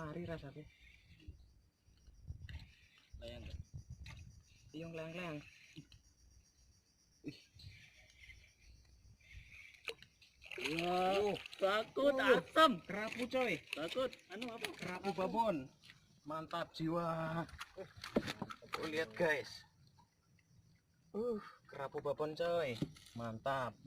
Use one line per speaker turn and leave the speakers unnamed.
pari rasaku.
Layang.
Iyong leng-leng.
Wah, takut asam.
Kerapu coy.
Takut. Anu apa?
Kerapu babon. Mantap jiwa. Tuh lihat guys. Kerapu babon coy. Mantap.